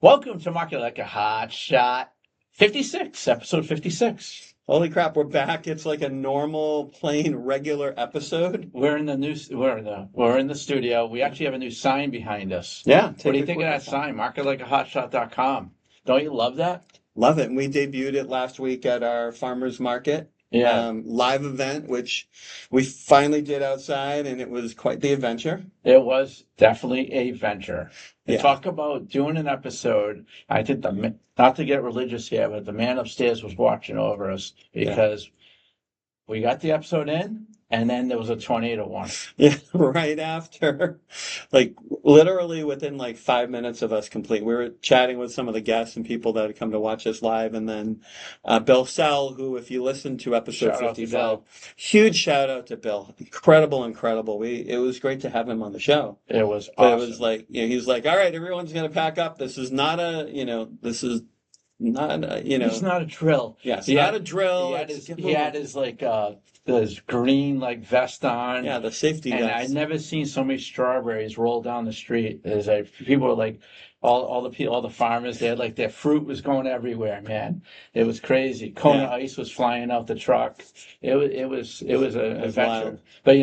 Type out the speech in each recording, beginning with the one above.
Welcome to Market Like a Hotshot 56, episode 56. Holy crap, we're back. It's like a normal, plain, regular episode. We're in the studio. We actually have a new sign behind us. Yeah. What do you think of that sign? Marketlikeahotshot.com. Don't you love that? Love it. And we debuted it last week at our farmers market. Yeah. Live event, which we finally did outside, and it was quite the adventure. It was definitely a venture. Yeah. Talk about doing an episode. I think not to get religious here, but the man upstairs was watching over us because we got the episode in, and then there was a tornado warning. Yeah, right after, like literally within like 5 minutes of us complete. We were chatting with some of the guests and people that had come to watch us live, and then Bill Sell, who, if you listen to episode 55, huge shout out to Bill. Incredible. It was great to have him on the show. It was But awesome. it was like, he was like, all right, everyone's gonna pack up. This is not a, It's not a drill. Yeah, it's not a drill. He had his green vest on. Yeah, the safety and vest. I'd never seen so many strawberries roll down the street. There's people were like all the farmers. They had their fruit was going everywhere, man. It was crazy. Cone of ice was flying out the truck. It was an adventure. Wild. But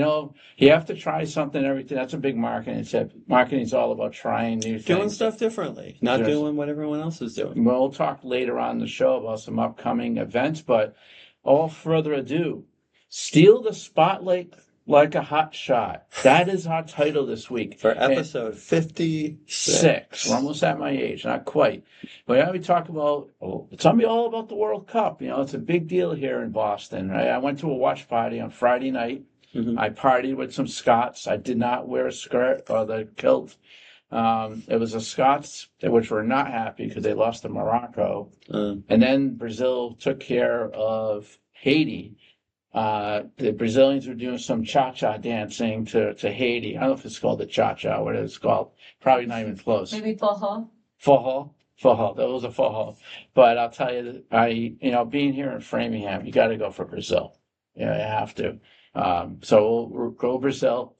you have to try something, everything. That's a big marketing tip. Marketing's all about trying new things. Doing stuff differently, not doing what everyone else is doing. We'll talk later on in the show about some upcoming events, but all further ado, steal the spotlight like a hot shot. That is our title this week. For episode 56. We're almost at my age, not quite. But we talk about, it's going to be all about the World Cup. It's a big deal here in Boston, right? I went to a watch party on Friday night. Mm-hmm. I partied with some Scots. I did not wear a skirt or the kilt. It was the Scots, which were not happy because they lost to Morocco. And then Brazil took care of Haiti. The Brazilians were doing some cha-cha dancing to Haiti. I don't know if it's called the cha-cha, what it's called. Probably not even close. Maybe forró. Forró. That was a forró. But I'll tell you, being here in Framingham, you got to go for Brazil. Yeah, you have to. So we'll go Brazil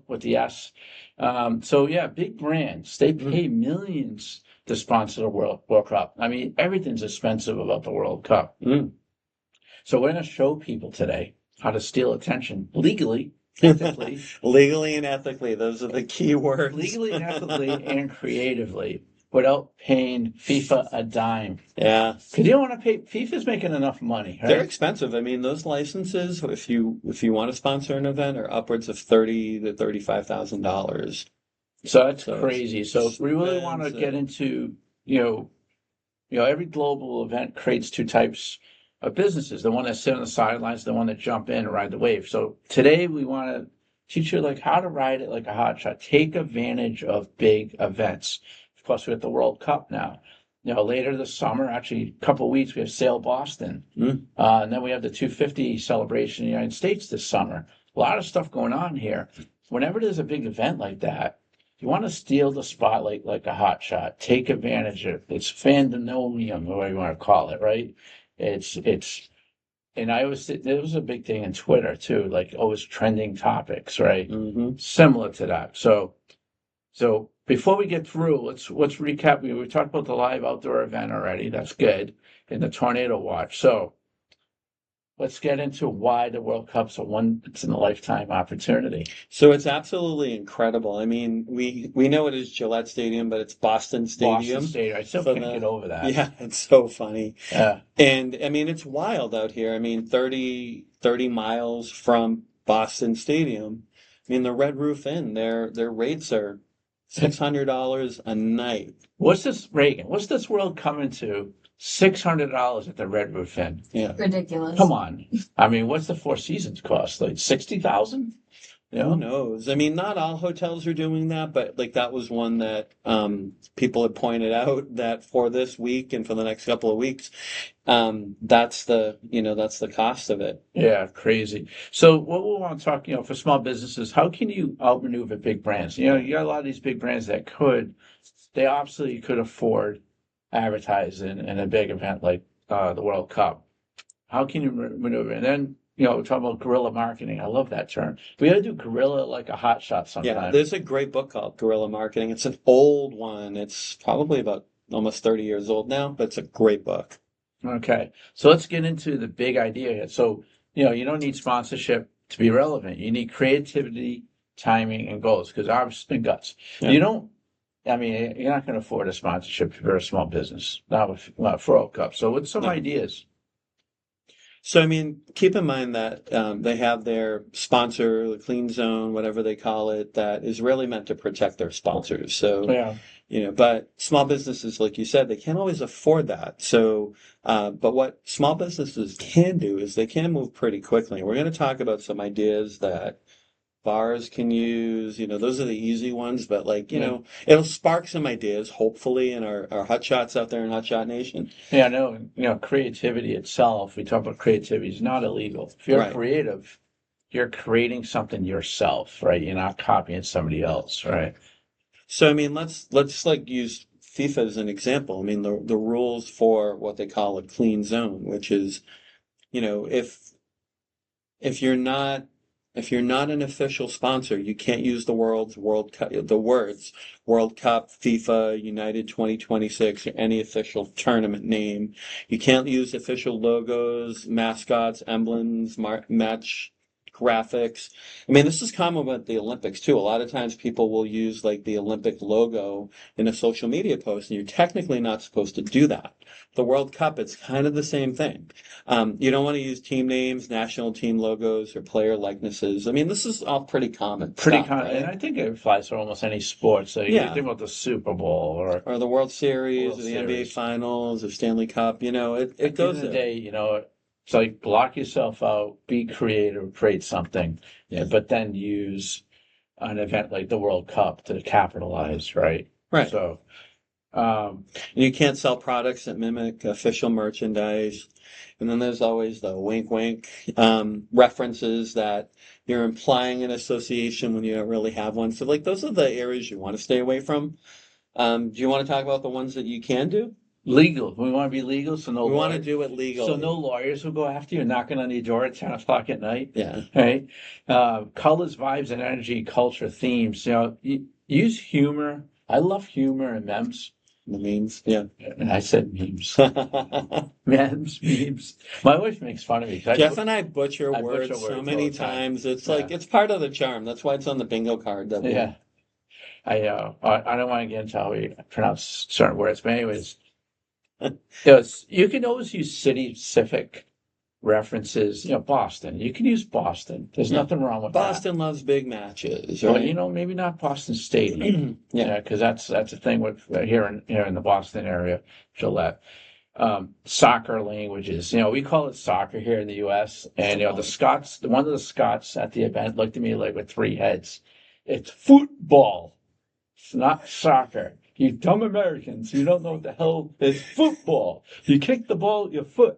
with the S. Big brands, they pay millions to sponsor the World Cup. I mean, everything's expensive about the World Cup. So we're going to show people today how to steal attention legally, ethically. Legally and ethically, those are the key words. Legally, ethically, and creatively, without paying FIFA a dime. Yeah. Because you don't want to pay. FIFA's making enough money, right? They're expensive. I mean, those licenses, if you want to sponsor an event, are upwards of $30,000 to $35,000. So that's crazy. So if we really want to get into, every global event creates two types of businesses: the one that sit on the sidelines, the one that jump in and ride the wave. So today we want to teach you how to ride it like a hot shot. Take advantage of big events. Plus, we have the World Cup now. Later this summer, actually a couple of weeks, we have Sail Boston. And then we have the 250 celebration in the United States this summer. A lot of stuff going on here. Whenever there's a big event like that, you want to steal the spotlight like a hot shot. Take advantage of it. It's fandominium, or whatever you want to call it, right? And I always, there was a big thing in Twitter too, always trending topics, right? Mm-hmm. Similar to that. So before we get through, let's recap. We talked about the live outdoor event already. That's good. And the tornado watch. So let's get into why the World Cup's a once-in-a-lifetime opportunity. So it's absolutely incredible. I mean, we know it is Gillette Stadium, but it's Boston Stadium. Boston Stadium. I still can't get over that. Yeah, it's so funny. Yeah. And, I mean, it's wild out here. I mean, 30 miles from Boston Stadium. I mean, the Red Roof Inn, their rates are $600 a night. What's this, Reagan? What's this world coming to? $600 at the Red Roof Inn. Yeah. Ridiculous. Come on. I mean, what's the Four Seasons cost? $60,000? Who knows? I mean, not all hotels are doing that, but that was one that people had pointed out that for this week and for the next couple of weeks, that's the cost of it. Yeah, crazy. So what we want to talk, for small businesses, how can you outmaneuver big brands? You got a lot of these big brands that they absolutely could afford advertising in a big event like the World Cup. How can you maneuver? And then we're talking about guerrilla marketing. I love that term. We got to do guerrilla like a Hotshot Yeah, sometime. there's a great book called Guerrilla Marketing. It's an old one. It's probably about almost 30 years old now, but it's a great book. Okay, so let's get into the big idea here. So, you don't need sponsorship to be relevant. You need creativity, timing, and goals because obviously and guts. Yeah. You don't. I mean, you're not going to afford a sponsorship if you're a small business, not for World Cup. So, what's some No. ideas? So, I mean, keep in mind that they have their sponsor, the Clean Zone, whatever they call it, that is really meant to protect their sponsors. So, Yeah, but small businesses, like you said, they can't always afford that. So, but what small businesses can do is they can move pretty quickly. We're going to talk about some ideas that bars can use. Those are the easy ones, but like, yeah, it'll spark some ideas, hopefully, in our hotshots out there in Hotshot Nation. yeah. No, creativity itself. We talk about creativity is not illegal. If you're Right. creative, you're creating something yourself, right? You're not copying somebody else, right? So I mean, let's like use FIFA as an example. I mean, the rules for what they call a clean zone, which is, if if you're not if you're not an official sponsor, you can't use the words World Cup, FIFA, United 2026, or any official tournament name. You can't use official logos, mascots, emblems, match graphics. I mean, this is common with the Olympics too. A lot of times people will use like the Olympic logo in a social media post, and you're technically not supposed to do that. The World Cup, it's kind of the same thing. You don't want to use team names, national team logos, or player likenesses. I mean, this is all pretty common stuff, And right? I think it applies to almost any sport. So you Yeah. think about the Super Bowl or Or the World Series, World or the NBA Series. Finals, or Stanley Cup. It At the end goes of the there. day, it's like block yourself out, be creative, create something, Yeah. but then use an event like the World Cup to capitalize, right? Right. So, And you can't sell products that mimic official merchandise. And then there's always the wink wink references that you're implying an association when you don't really have one. So, like, those are the areas you want to stay away from. Do you want to talk about the ones that you can do? legal. We want to be legal, so no We want to lawyers. do it So legally. no lawyers will go after you, knocking on your door at 10 o'clock at night. Yeah. Right? Colors, vibes, and energy, culture, themes. Use humor. I love humor and memes. The memes. Yeah. And I said memes. Memes. My wife makes fun of me. Jeff and I butcher I words butcher so words many all the time. times. It's Yeah. like it's part of the charm. That's why it's on the bingo card that we. Yeah. I don't want to get into how we pronounce certain words, but anyways, you can always use city-specific references. Boston. You can use Boston. There's Yeah. nothing wrong with Boston loves big matches, that. right? Well, maybe not Boston Stadium. Yeah. Because that's a thing with here in the Boston area, Gillette. Soccer languages. We call it soccer here in the U.S. And the Scots, one of the Scots at the event looked at me like with three heads. It's football. It's not soccer. You dumb Americans, you don't know what the hell is football. You kick the ball with your foot,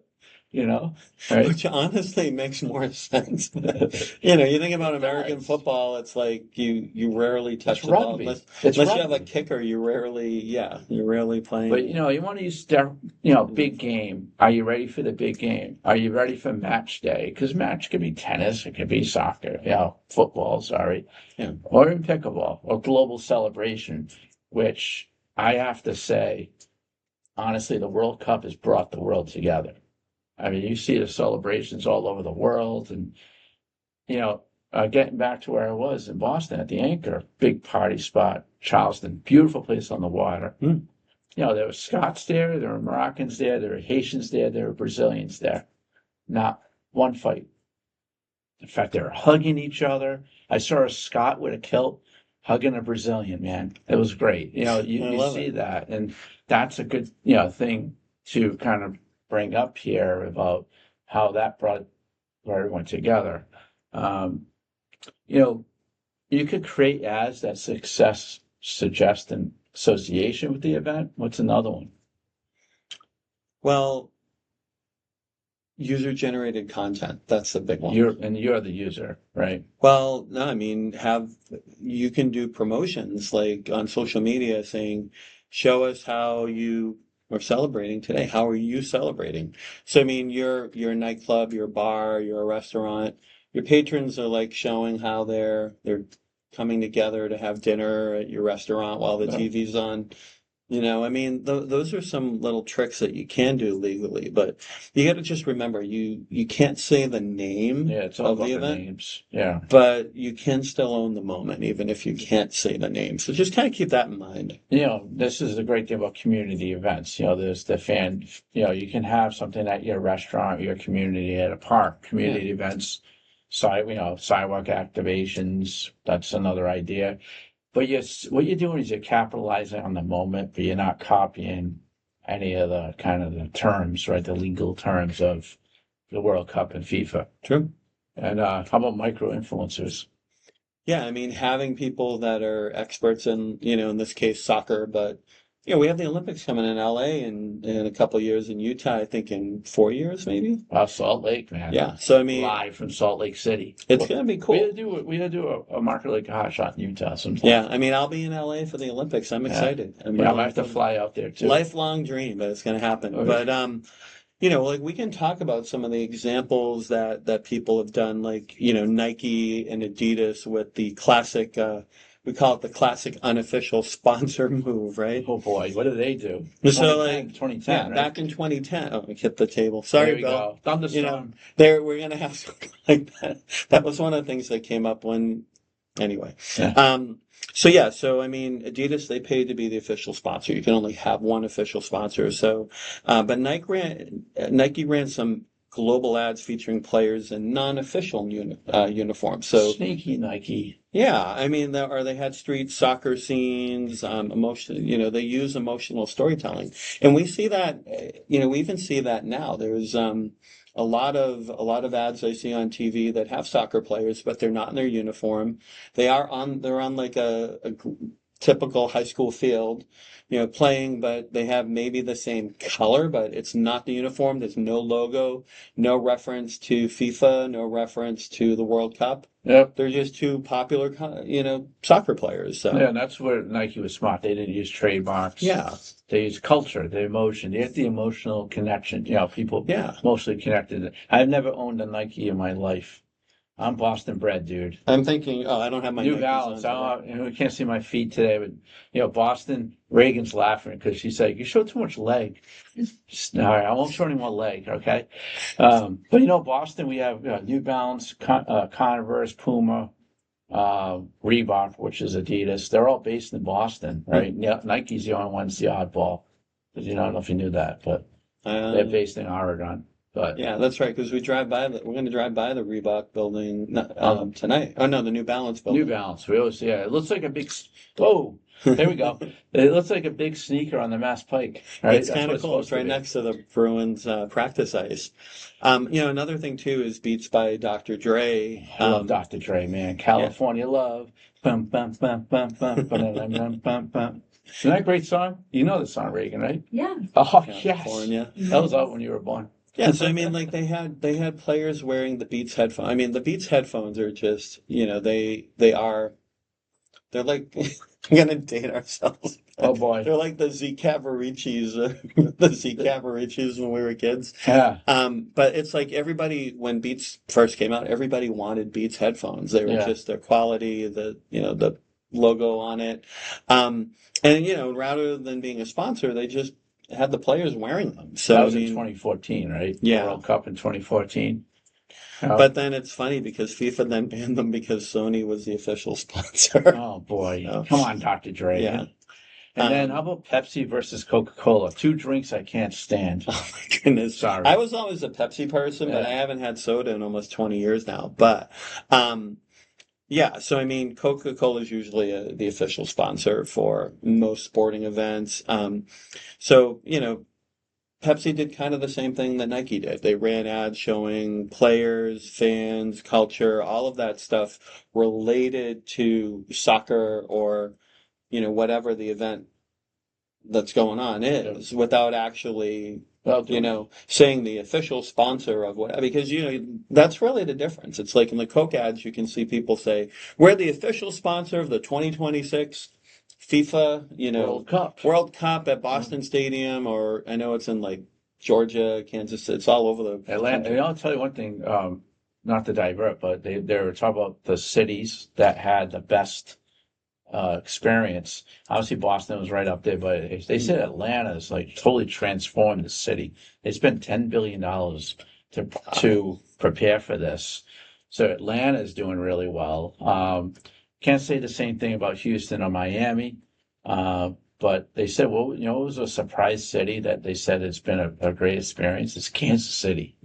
right? Which honestly makes more sense. You think about American football, it's like you rarely touch the ball rugby. unless you have a kicker. You're rarely playing. But you want to use big game. Are you ready for the big game? Are you ready for match day? Because match could be tennis, it could be soccer, football. Sorry, Yeah. Or in pickleball or global celebration, which I have to say, honestly, the World Cup has brought the world together. I mean, you see the celebrations all over the world, and getting back to where I was in Boston at the Anchor, big party spot, Charleston, beautiful place on the water. There were Scots there, there were Moroccans there, there were Haitians there, there were Brazilians there. Not one fight. In fact, they were hugging each other. I saw a Scot with a kilt hugging a Brazilian, man. It was great. You see that, and that's a good thing to kind of bring up here about how that brought everyone together. You could create ads that suggest an association with the event. What's another one? Well, user-generated content. That's the big one. You're the user, right? Well, no, I mean, you can do promotions like on social media saying, show us how you we're celebrating today. How are you celebrating? So I mean, you're a nightclub, you're a bar, you're a restaurant. Your patrons are like showing how they're coming together to have dinner at your restaurant while the Yeah. TV's on. I mean, those are some little tricks that you can do legally, but you got to just remember you can't say the name Yeah, it's all of about the the event, names. Yeah. but you can still own the moment, even if you can't say the name. So just kind of keep that in mind. This is the great thing about community events. There's the fan, you can have something at your restaurant, your community, at a park, community events, sidewalk activations. That's another idea. But what you're doing is you're capitalizing on the moment, but you're not copying any of the kind of the terms, right? The legal terms of the World Cup and FIFA. True. And how about micro influencers? Yeah, I mean, having people that are experts in, in this case, soccer, but we have the Olympics coming in LA in a couple of years, in Utah, I think in 4 years, maybe. Salt Lake, man. Yeah, so I mean, Live from Salt Lake City. It's gonna be cool. We gotta do a market like a Hotshot in Utah sometime. Yeah, I mean, I'll be in LA for the Olympics. I'm excited. I might have to fly out there too. Lifelong dream, but it's gonna happen. Okay. But like we can talk about some of the examples that people have done, like, Nike and Adidas with the classic, we call it the classic unofficial sponsor move, right? Oh boy, what did they do? So 2010, yeah, right? back in 2010. Oh, we hit the table. Sorry, There we Bill. go. Thunderstorm. We're gonna have something like that. That was one of the things that came up anyway. Yeah. So I mean, Adidas, they paid to be the official sponsor. You can only have one official sponsor. So, but Nike ran some global ads featuring players in non-official uniforms. So Sneaky Nike. yeah, I mean, they had street soccer scenes, emotion. They use emotional storytelling, and we see that. We even see that now. There's a lot of ads I see on TV that have soccer players, but they're not in their uniform. They're on like a typical high school field, playing, but they have maybe the same color, but it's not the uniform. There's no logo, no reference to FIFA, no reference to the World Cup. Yep. They're just two popular, soccer players. So yeah, and that's where Nike was smart. They didn't use trademarks. yeah, They use culture, the emotion. They have the emotional connection. People yeah. mostly connected. I've never owned a Nike in my life. I'm Boston bred, dude. I'm thinking, I don't have my New Nikes Balance. on today. You can't see my feet today, but Boston. Reagan's laughing because she's like, "You show too much leg." All right, I won't show any more leg, okay? But Boston, we have New Balance, Converse, Puma, Reebok, which is Adidas. They're all based in Boston, right? Yeah, Nike's the only one's the oddball. I don't know if you knew that, but they're based in Oregon. But yeah, that's right. Because we're going to drive by the Reebok building tonight. Oh no, the New Balance building. New Balance. We always, it looks like a big. Whoa, there we go. It looks like a big sneaker on the Mass Pike. Right? It's kind of cool. It's right next to the Bruins practice ice. Another thing too is Beats by Dr. Dre. I love Dr. Dre, man. California Love. Bum, bum, bum, bum, bum, bum, bum, bum, bum. Isn't that a great song? You know the song, Reagan, right? Yeah. Oh, California. Yes. That was out when you were born. Yeah, so I mean, like they had players wearing the Beats headphones. I mean, the Beats headphones are just, they're like, I'm gonna date ourselves. Oh boy. They're like the Z Cavariccis, when we were kids. Yeah. But it's like when Beats first came out, everybody wanted Beats headphones. They were just their quality, the logo on it. And rather than being a sponsor, they just had the players wearing them. So that was in 2014, right? Yeah. The World Cup in 2014. But then it's funny because FIFA then banned them because Sony was the official sponsor. Oh boy. Come on, Dr. Dre. Yeah. And then how about Pepsi versus Coca-Cola? Two drinks I can't stand. Oh my goodness. Sorry. I was always a Pepsi person, but I haven't had soda in almost 20 years now. But so I mean, Coca-Cola is usually the official sponsor for most sporting events. So Pepsi did kind of the same thing that Nike did. They ran ads showing players, fans, culture, all of that stuff related to soccer or, whatever the event that's going on is, without actually, saying the official sponsor of what, because, that's really the difference. It's like in the Coke ads, you can see people say, we're the official sponsor of the 2026 FIFA, World Cup. at Boston Stadium, or I know it's in like Georgia, Kansas. It's all over the Atlanta. country. And I'll tell you one thing, not to divert, but they were talking about the cities that had the best experience. Obviously, Boston was right up there, but they said Atlanta is like totally transformed the city. They spent $10 billion to prepare for this, so Atlanta is doing really well. Can't say the same thing about Houston or Miami, but they said, well, it was a surprise city that they said it's been a great experience. It's Kansas City.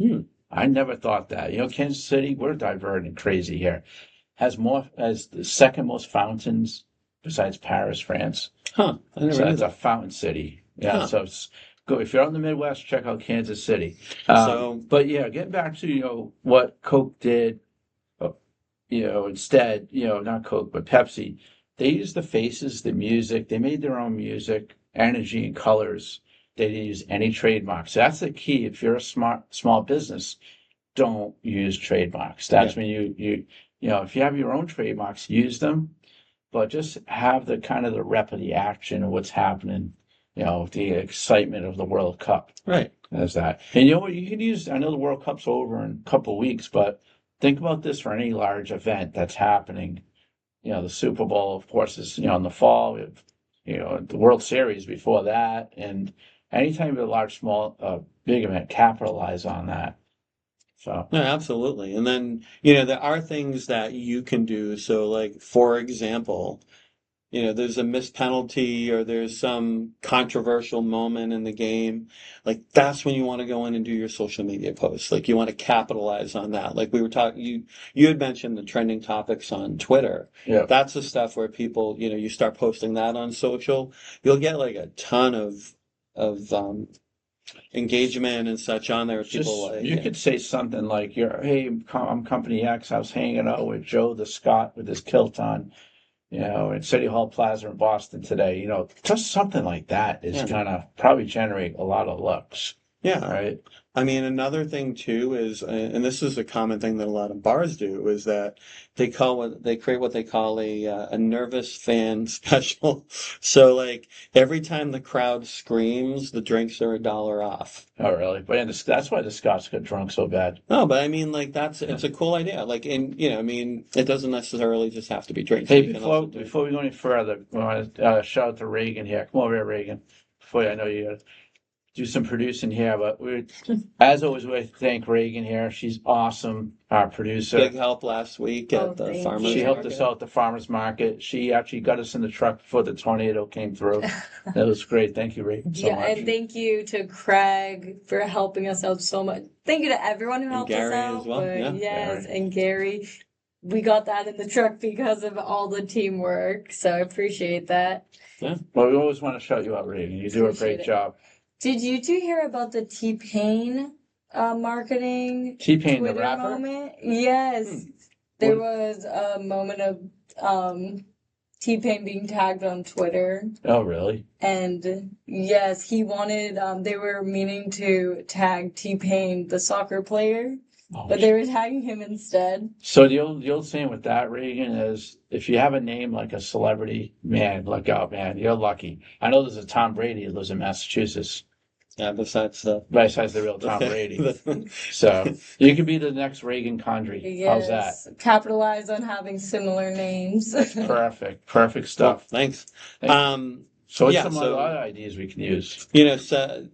I never thought that. Kansas City, we're diverting crazy here. Has the second most fountains besides Paris, France. Huh. I never So knew it's a that. fountain city. Yeah. Huh. So it's go if you're out in the Midwest, check out Kansas City. But yeah, getting back to what Coke did, instead, not Coke but Pepsi, they used the faces, the music. They made their own music, energy, and colors. They didn't use any trademarks. That's the key. If you're a small business, don't use trademarks. That's when if you have your own trademarks, use them, but just have the kind of the rep of the action of what's happening, the excitement of the World Cup. Right. As that. And you know what? You can use, I know the World Cup's over in a couple of weeks, but think about this for any large event that's happening. The Super Bowl, of course, is, in the fall. We have, the World Series before that. And anytime you have a large, small, big event, capitalize on that. So. No, absolutely. And then, there are things that you can do. So, like, for example, there's a missed penalty or there's some controversial moment in the game. Like, that's when you want to go in and do your social media posts. Like, you want to capitalize on that. Like, we were talking, you had mentioned the trending topics on Twitter. Yeah. That's the stuff where people, you start posting that on social. You'll get like a ton of engagement and such on there. You could say something like, "Hey, I'm Company X. I was hanging out with Joe the Scot with his kilt on, in City Hall Plaza in Boston today." Just something like that is gonna probably generate a lot of looks. Yeah. Right. I mean, another thing too is, and this is a common thing that a lot of bars do, is that they create what they call a nervous fan special. So like every time the crowd screams, the drinks are $1 off. Oh, really? But that's why the Scots get drunk so bad. No, but I mean, like it's a cool idea. Like, I mean, it doesn't necessarily just have to be drinks. Hey, before we go any further, I want to shout out to Reagan here. Come over here, Reagan. I know you do some producing here, but as always, we thank Reagan here. She's awesome, our producer. Big help last week at the farmers market. She helped us out at the farmers market. She actually got us in the truck before the tornado came through. That was great. Thank you, Reagan, so much. And thank you to Craig for helping us out so much. Thank you to everyone who helped us out. Gary as well. Yes, Gary. and Gary. We got that in the truck because of all the teamwork, so I appreciate that. Yeah. Well, we always want to shout you out, Reagan. You do a great job. Did you two hear about the T-Pain marketing T-Pain, Twitter the rapper? moment? Yes. There was a moment of T-Pain being tagged on Twitter. Oh, really? And yes, he wanted, they were meaning to tag T-Pain, the soccer player, but they were tagging him instead. So the old saying with that, Reagan, is if you have a name like a celebrity, man, look out, man. You're lucky. I know there's a Tom Brady who lives in Massachusetts. Yeah, besides the real Tom Brady. So you could be the next Reagan Condry. Yes. How's that? Capitalize on having similar names. Perfect stuff. Cool. Thanks. So what's some other ideas we can use? So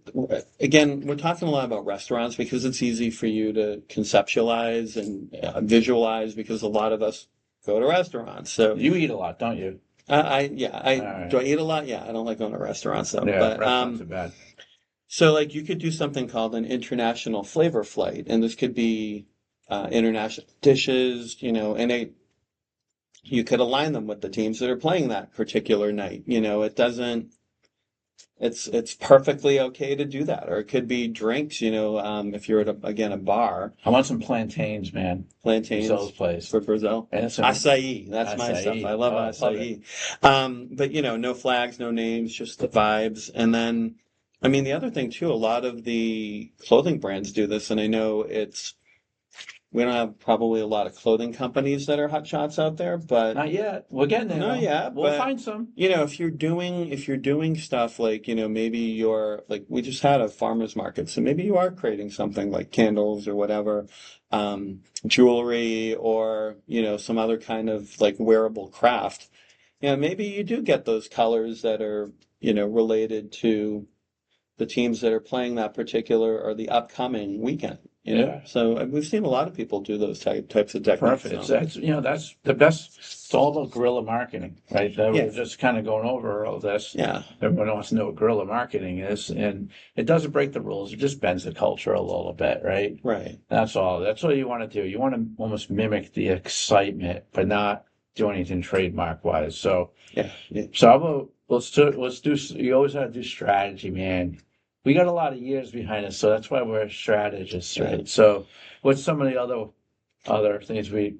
again, we're talking a lot about restaurants because it's easy for you to conceptualize and visualize because a lot of us go to restaurants. So you eat a lot, don't you? Do I eat a lot? Yeah, I don't like going to restaurants though. Yeah, but, restaurants are bad. So like you could do something called an international flavor flight, and this could be international dishes, and you could align them with the teams that are playing that particular night. It's perfectly okay to do that. Or it could be drinks, if you're at a bar. I want some plantains, man. Plantains Brazil's place. for Brazil. And Acai, that's my stuff. I love acai. But no flags, no names, just the vibes. And then, I mean, the other thing too, a lot of the clothing brands do this, and I know it's we don't have probably a lot of clothing companies that are Hotshots out there, but Not yet. We're getting there, not though. yet. We'll But find some. if you're doing stuff like, maybe you're like, we just had a farmer's market, so maybe you are creating something like candles or whatever, jewelry, or some other kind of like wearable craft. Maybe you do get those colors that are related to the teams that are playing that particular or the upcoming weekend. Yeah. So we've seen a lot of people do those types of techniques. Perfect. So. That's the best. It's all about guerrilla marketing, right? That Yeah. we're just kind of going over all this. Yeah. Everyone wants to know what guerrilla marketing is, and it doesn't break the rules. It just bends the culture a little bit, right? Right. That's all. That's all you want to do. You want to almost mimic the excitement, but not do anything trademark wise. So, Yeah. so how about let's do. You always have to do strategy, man. We got a lot of years behind us, so that's why we're strategists, right? So, what's some of the other things we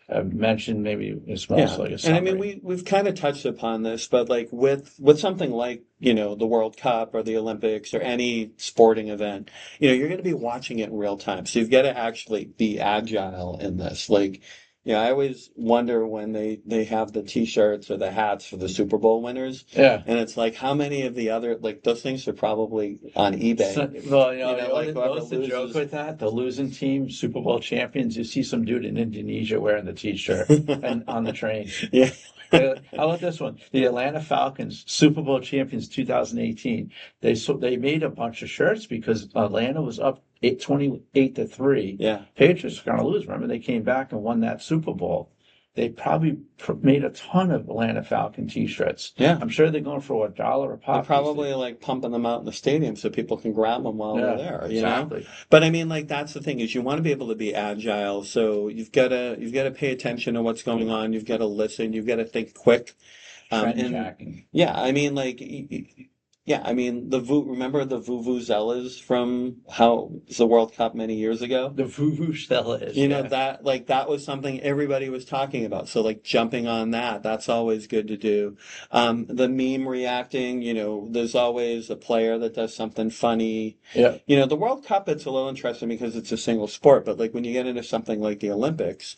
have mentioned? Maybe it's Yeah. like a And I summary. mean, we've kind of touched upon this, but like with something like, the World Cup or the Olympics or any sporting event, you're going to be watching it in real time. So you've got to actually be agile in this. Like, I always wonder when they have the t-shirts or the hats for the Super Bowl winners, Yeah. and it's like, how many of the other, like, those things are probably on eBay. So, well, like whoever what's the joke loses. with that? The losing team, Super Bowl champions. You see some dude in Indonesia wearing the T-shirt and on the train. Yeah. How about this one? The Atlanta Falcons, Super Bowl champions 2018. They made a bunch of shirts because Atlanta was up 28-3. Yeah. Patriots were going to lose. Remember, they came back and won that Super Bowl. They probably made a ton of Atlanta Falcon T-shirts. Yeah. I'm sure they're going for $1 a pop. They're probably like pumping them out in the stadium so people can grab them while they're there, exactly. But I mean, like, that's the thing, is you want to be able to be agile. So you've got to pay attention to what's going on. You've got to listen. You've got to think quick. Trend tracking. Yeah, I mean, like, remember the vuvuzelas from the World Cup many years ago? The vuvuzelas. That was something everybody was talking about. So like jumping on that's always good to do. The meme reacting, there's always a player that does something funny. Yeah. The World Cup, it's a little interesting because it's a single sport, but like when you get into something like the Olympics,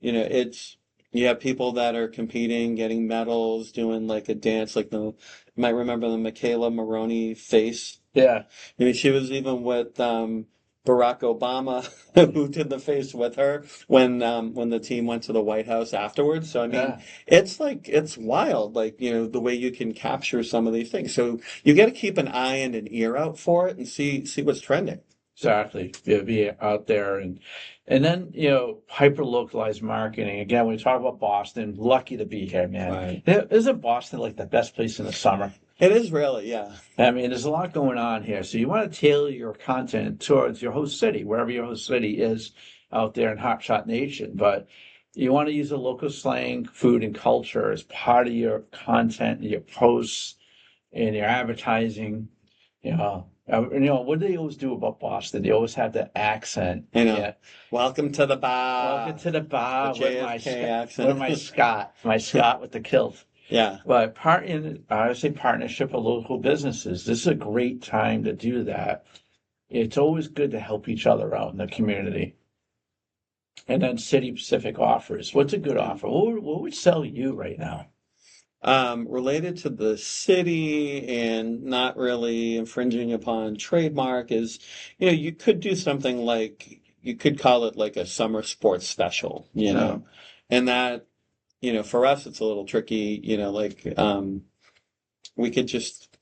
you have people that are competing, getting medals, doing like a dance, like you might remember the Michaela Maroney face. Yeah. I mean, she was even with Barack Obama, who did the face with her when the team went to the White House afterwards. So I mean, it's wild, like, the way you can capture some of these things. So you got to keep an eye and an ear out for it and see what's trending. Exactly. Be out there and then, hyper localized marketing. Again, when we talk about Boston, lucky to be here, man. Right. Isn't Boston like the best place in the summer? It is really, yeah. I mean, there's a lot going on here. So you want to tailor your content towards your host city, wherever your host city is out there in Hotshot Nation. But you want to use a local slang, food, and culture as part of your content, your posts, and your advertising. What do they always do about Boston? They always have that accent. I know. Yeah. Welcome to the bar. Welcome to the bar. The JFK accent. With my Scott with the kilt. Yeah. But I would say partnership with local businesses. This is a great time to do that. It's always good to help each other out in the community. And then city-specific offers. What's a good offer? What would sell you right now? Related to the city and not really infringing upon trademark is, you could do something like, you could call it like a summer sports special, and that, for us, it's a little tricky, we could just,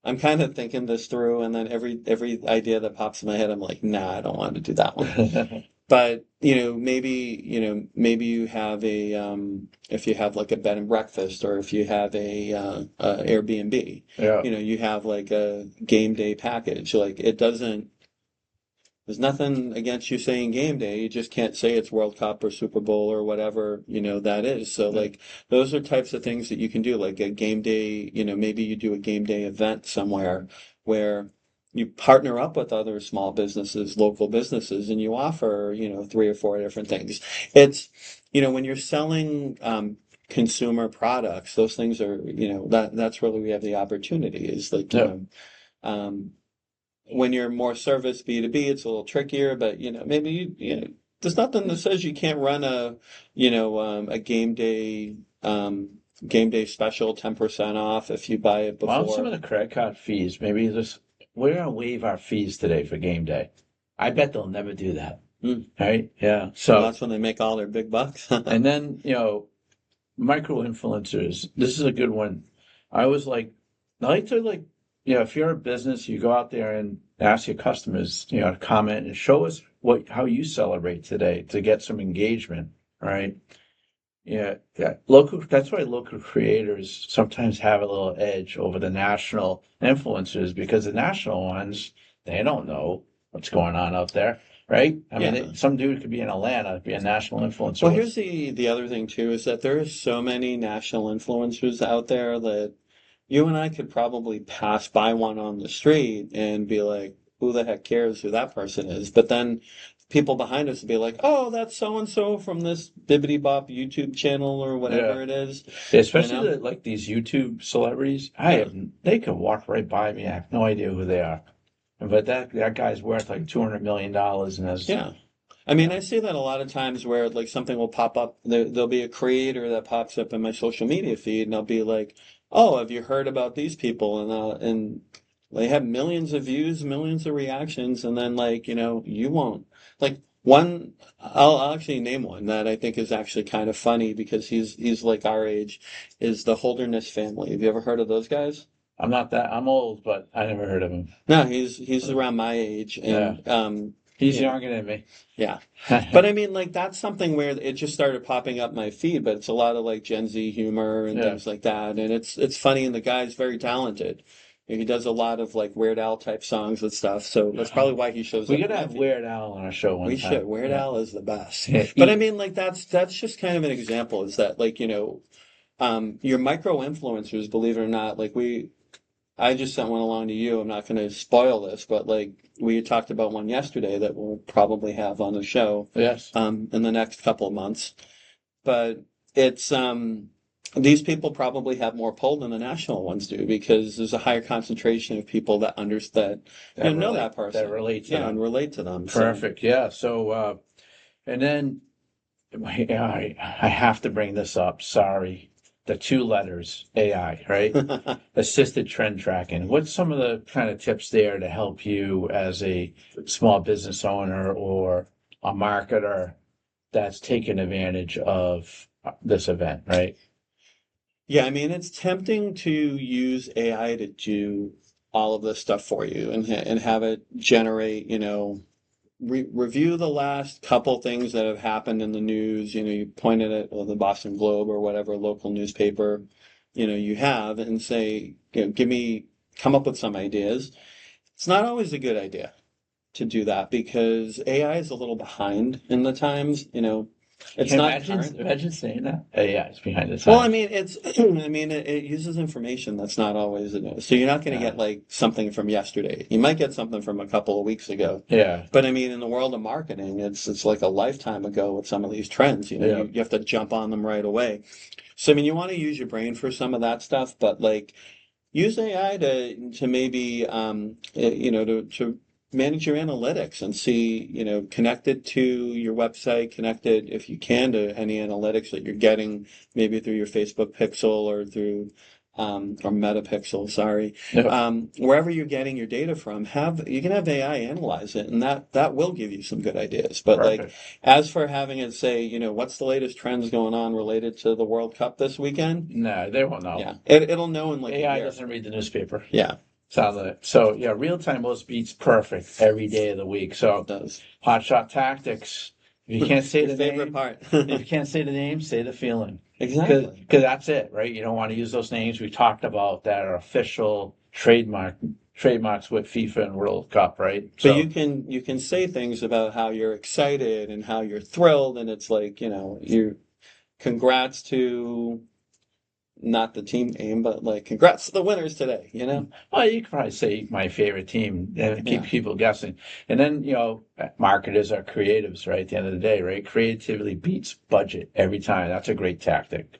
I'm kind of thinking this through, and then every idea that pops in my head, I'm like, nah, I don't want to do that one. But, maybe you have if you have like a bed and breakfast, or if you have a Airbnb, you have like a game day package. Like, there's nothing against you saying game day. You just can't say it's World Cup or Super Bowl or whatever, that is. So like, those are types of things that you can do, like a game day, maybe you do a game day event somewhere where you partner up with other small businesses, local businesses, and you offer, 3 or 4 different things. It's, when you're selling consumer products, those things are, that's really where we have the opportunity, is like, when you're more service B2B, it's a little trickier, but, maybe there's nothing that says you can't run a game day special 10% off if you buy it Well, some before. of the credit card fees, maybe just we're gonna waive our fees today for game day. I bet they'll never do that. Mm. Right? Yeah. Well, So, that's when they make all their big bucks. and then, micro influencers. This is a good one. I was like, I like to like, if you're a business, you go out there and ask your customers, to comment and show us how you celebrate today to get some engagement, right? Yeah, yeah. That's why local creators sometimes have a little edge over the national influencers because the national ones, they don't know what's going on out there, right? I mean, Yeah. some dude could be in Atlanta, be a national influencer. Well, here's the other thing too, is that there are so many national influencers out there that you and I could probably pass by one on the street and be like, who the heck cares who that person is? But then people behind us would be like, oh, that's so and so from this Bibbidi Bop YouTube channel or whatever Yeah. it is. Especially like these YouTube celebrities, Yeah. they could walk right by me. I have no idea who they are. But that guy's worth like $200 million and has Yeah. I mean, I see that a lot of times where like something will pop up. There'll be a creator that pops up in my social media feed, and I'll be like, "Oh, have you heard about these people?" And they have millions of views, millions of reactions, and then like you won't. Like one, I'll actually name one that I think is actually kind of funny because he's like our age, is the Holderness family. Have you ever heard of those guys? I'm old, but I never heard of him. No, he's around my age, and He's you know, younger than me. yeah. But I mean, like that's something where it just started popping up my feed, but it's a lot of like Gen Z humor and Yeah. things like that, and it's funny, and the guy's very talented. And he does a lot of like Weird Al type songs and stuff, so that's probably why he shows We up in gotta my have feed. Weird Al on our show one We time. should. Weird Yeah. Al is the best. Yeah. But I mean, like that's just kind of an example. Is that like your micro influencers, believe it or not, like I just sent one along to you. I'm not going to spoil this, but like we talked about one yesterday that we'll probably have on the show Yes. in the next couple of months. But it's these people probably have more pull than the national ones do because there's a higher concentration of people that understand know that person, that relate to them. and relate to them. Perfect. So. Yeah. So, and then I have to bring this up. Sorry. The 2 letters AI, right? Assisted trend tracking. What's some of the kind of tips there to help you as a small business owner or a marketer that's taking advantage of this event, right? Yeah, I mean, it's tempting to use AI to do all of this stuff for you and have it generate, review the last couple things that have happened in the news. You pointed at the Boston Globe or whatever local newspaper, you have and say, come up with some ideas. It's not always a good idea to do that because AI is a little behind in the times, it's Can not current. imagine saying that. AI is behind the times. Well, I mean, it uses information that's not always in it. So you're not going to get like something from yesterday. You might get something from a couple of weeks ago. Yeah. But I mean, in the world of marketing, it's like a lifetime ago with some of these trends. You have to jump on them right away. So I mean, you want to use your brain for some of that stuff, but like use AI to maybe to manage your analytics and see, connect it to your website, connect it if you can to any analytics that you're getting, maybe through your Facebook pixel or through or Metapixel, sorry. Yep. Wherever you're getting your data from, you can have AI analyze it, and that will give you some good ideas. But Perfect. like, as for having it say, what's the latest trends going on related to the World Cup this weekend? No, they won't know. Yeah, it'll know in like AI a year. doesn't read the newspaper. Yeah, Sounds like it. So yeah, real time most beats perfect every day of the week. So it does. Hotshot tactics. If you can't say Your the favorite name, part. if you can't say the name, say the feeling. Exactly. Because that's it, right? You don't want to use those names we talked about that are official trademarks with FIFA and World Cup, right? So you can say things about how you're excited and how you're thrilled, and it's like, you congrats to not the team name, but like congrats to the winners today, Well, you could probably say my favorite team and keep Yeah. people guessing. And then, marketers are creatives, right? At the end of the day, right? Creativity beats budget every time. That's a great tactic.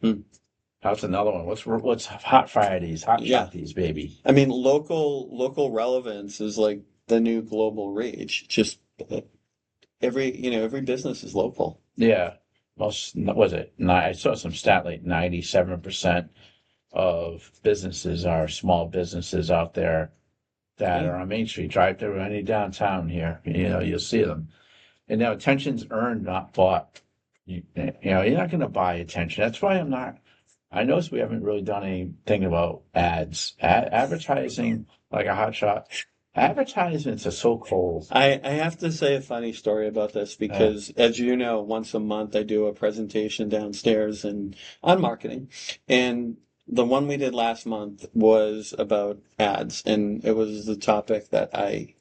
That's another one. What's Hot Fridays, Hot Yeah. Shot these, baby? I mean, local relevance is like the new global rage. Just every business is local. Yeah. Most, was it? I saw some stat like 97% of businesses are small businesses out there that Yeah. are on Main Street. Drive through any downtown here, you'll see them. And now attention's earned, not bought. You're not going to buy attention. That's why I noticed we haven't really done anything about ads. Advertising, like a Hotshot. Advertisements are so cold. I have to say a funny story about this because, as you know, once a month I do a presentation downstairs on marketing, and the one we did last month was about ads, and it was the topic that I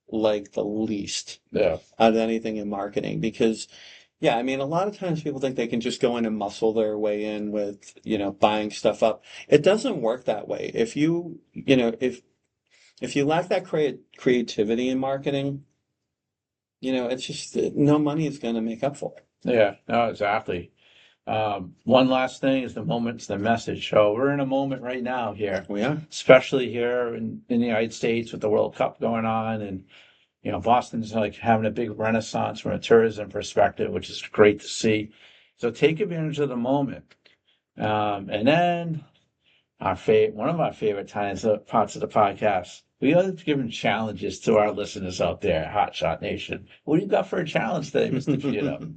like the least Yeah. out of anything in marketing because, yeah, I mean, a lot of times people think they can just go in and muscle their way in with, buying stuff up. It doesn't work that way. If you lack that creativity in marketing, it's just no money is going to make up for it. Yeah, no, exactly. One last thing is the moment's the message. So we're in a moment right now here, We are. especially here in the United States with the World Cup going on, and Boston's like having a big renaissance from a tourism perspective, which is great to see. So take advantage of the moment. And then one of our favorite parts of the podcast, we are giving challenges to our listeners out there, Hotshot Nation. What do you got for a challenge today, Mr. Feudo?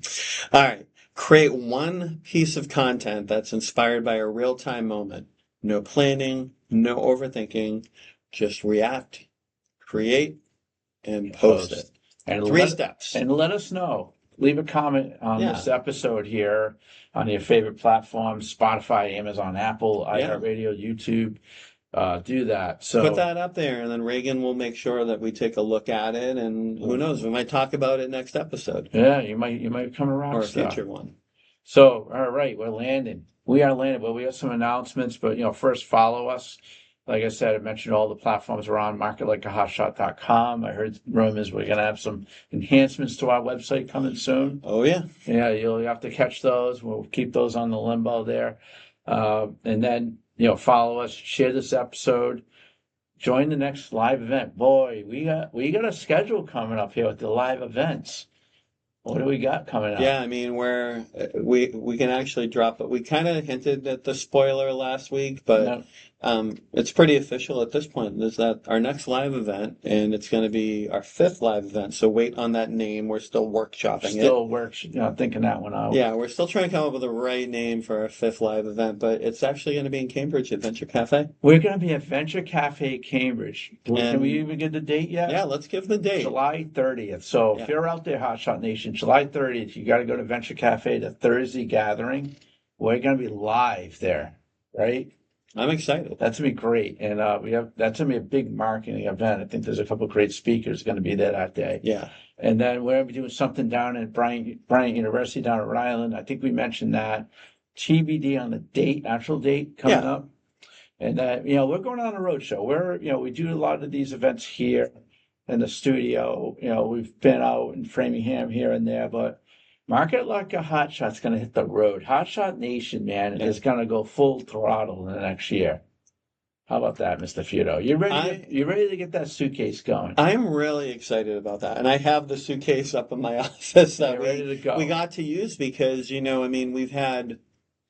All right. Create one piece of content that's inspired by a real-time moment. No planning, no overthinking, just react, create, and post it. And 3 steps. And let us know. Leave a comment on this episode here on your favorite platforms, Spotify, Amazon, Apple, iHeartRadio, YouTube. Do that. So put that up there, and then Reagan will make sure that we take a look at it, and who knows, we might talk about it next episode. Yeah, you might come around or a future one. So, all right, we're landing. We are landing, but we have some announcements. But first follow us. Like I said, I mentioned all the platforms we're on, marketlikeahotshot.com. I heard rumors we're going to have some enhancements to our website coming soon. Oh, yeah. Yeah, you'll have to catch those. We'll keep those on the limbo there. And then, follow us, share this episode, join the next live event. Boy, we got a schedule coming up here with the live events. What do we got coming up? Yeah, I mean, we can actually drop it. We kind of hinted at the spoiler last week, but it's pretty official at this point. Is that our next live event, and it's going to be our 5th live event. So wait on that name. We're still workshopping it. Thinking that one out. Yeah, we're still trying to come up with the right name for our 5th live event, but it's actually going to be in Cambridge at Venture Cafe. We're going to be at Venture Cafe Cambridge. Can we even get the date yet? Yeah, let's give the date. July 30th. So if you're out there, Hotshot Nation, July 30th, you got to go to Venture Cafe, the Thursday gathering. We're going to be live there, right? I'm excited. That's going to be great. And that's going to be a big marketing event. I think there's a couple of great speakers going to be there that day. Yeah. And then we're going to be doing something down at Bryant University down at Rhode Island. I think we mentioned that. TBD on the date, actual date coming up. And that, we're going on a road show. We do a lot of these events here in the studio. We've been out in Framingham here and there, but Market Like a Hotshot's going to hit the road. Hotshot Nation, man, is going to go full throttle in the next year. How about that, Mr. Feudo? You ready to get that suitcase going? I'm really excited about that. And I have the suitcase up in my office that ready to go. We got to use because, we've had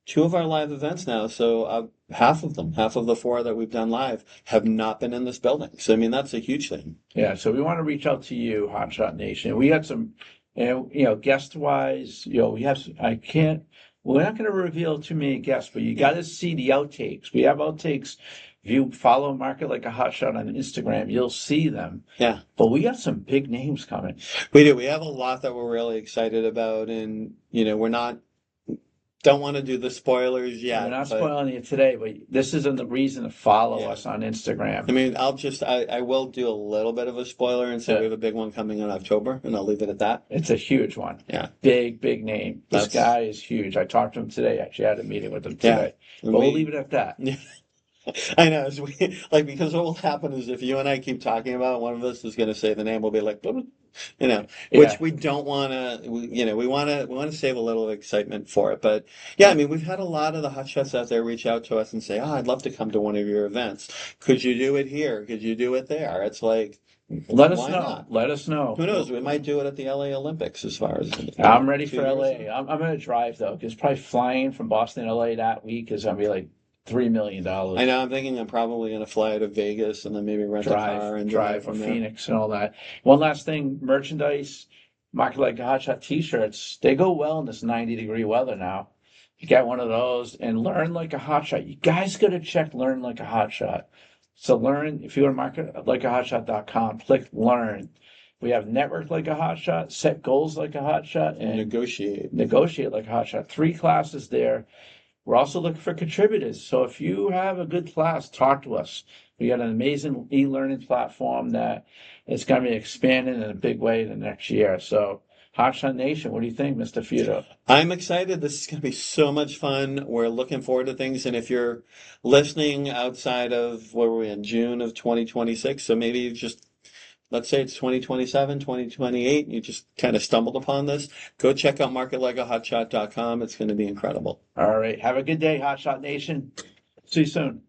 2 of our live events now. So half of the 4 that we've done live have not been in this building. So, that's a huge thing. Yeah, so we want to reach out to you, Hotshot Nation. We got some, guest-wise, we're not going to reveal too many guests, but you got to see the outtakes. We have outtakes. If you follow Market Like a Hotshot on Instagram, you'll see them. Yeah. But we got some big names coming. We do. We have a lot that we're really excited about, and don't want to do the spoilers yet. We're not spoiling it today, but this isn't the reason to follow us on Instagram. I will do a little bit of a spoiler and say we have a big one coming in October, and I'll leave it at that. It's a huge one. Yeah. Big name. This guy is huge. I talked to him today. Actually, I had a meeting with him today. But we'll leave it at that. Yeah. I know. Because what will happen is if you and I keep talking about it, one of us is going to say the name. We'll be like, which we don't want to. We want to save a little excitement for it. But yeah, we've had a lot of the hotshots out there reach out to us and say, "Oh, I'd love to come to one of your events. Could you do it here? Could you do it there?" It's like, Let us Why know. not? Let us know. Who knows? We might do it at the LA Olympics as far as I'm ready 2 for years LA. ago. I'm going to drive though, because probably flying from Boston to LA that week is going to be like $3 million. I know. I'm thinking I'm probably going to fly to Vegas and then maybe rent a car and drive Drive from from there. Phoenix and all that. One last thing, merchandise, Market Like a Hotshot t-shirts, they go well in this 90-degree weather now. You get one of those and learn like a hotshot. You guys got to check Learn Like a Hotshot. So learn, if you go to marketlikeahotshot.com, click learn. We have network like a hotshot, set goals like a hotshot, and negotiate like a hotshot. 3 classes there. We're also looking for contributors. So if you have a good class, talk to us. We got an amazing e-learning platform that is going to be expanding in a big way in the next year. So Hotshot Nation, what do you think, Mr. Feudo? I'm excited. This is going to be so much fun. We're looking forward to things. And if you're listening outside of, where were we in June of 2026, so maybe you've just, let's say it's 2027, 2028, and you just kind of stumbled upon this, go check out marketlikeahotshot.com. It's going to be incredible. All right. Have a good day, Hotshot Nation. See you soon.